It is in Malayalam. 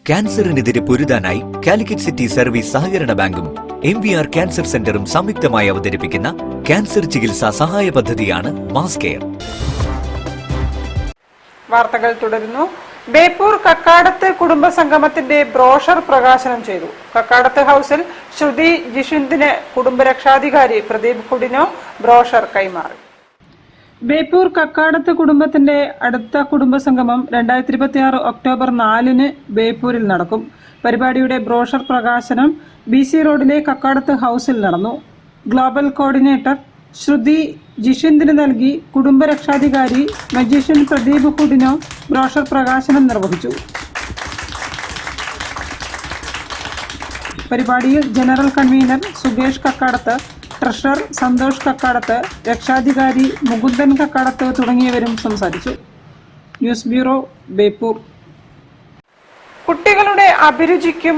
ക്യാൻസറിനെതിരെ പൊരുതാനായി കാലിക്കറ്റ് സിറ്റി സർവീസ് സഹകരണ ബാങ്കും MVR ക്യാൻസർ സെന്ററും സംയുക്തമായി അവതരിപ്പിക്കുന്ന ക്യാൻസർ ചികിത്സാ സഹായ പദ്ധതിയാണ് മാസ് കെയർ. വാർത്തകൾ തുടരുന്നു. ബേപ്പൂർ കക്കാടത്ത് കുടുംബസംഗമത്തിന്റെ ബ്രോഷർ പ്രകാശനം ചെയ്തു. കക്കാടത്ത് ഹൌസിൽ ശ്രുതി ജിഷിന്ദിന് കുടുംബരക്ഷാധികാരി പ്രദീപ് കുടിനോ ബ്രോഷർ കൈമാറി. ബേപ്പൂർ കക്കാടത്ത് കുടുംബത്തിന്റെ അടുത്ത കുടുംബസംഗമം 2026 ഒക്ടോബർ 4-ന് ബേപ്പൂരിൽ നടക്കും. പരിപാടിയുടെ ബ്രോഷർ പ്രകാശനം BC റോഡിലെ കക്കാടത്ത് ഹൌസിൽ നടന്നു. ഗ്ലോബൽ കോർഡിനേറ്റർ ശ്രുതി ജിഷിന്ദിന് നൽകി കുടുംബരക്ഷാധികാരി മജീഷ്യൻ പ്രദീപ് കുടിനോ ബ്രോഷർ പ്രകാശനം നിർവഹിച്ചു. പരിപാടിയിൽ general convener Sukesh Kakkadath, treasurer Santhosh Kakkadath, രക്ഷാധികാരി മുകുന്ദൻ കക്കാടത്ത് തുടങ്ങിയവരും സംസാരിച്ചു. News bureau, Beypore. കുട്ടികളുടെ അഭിരുചിക്കും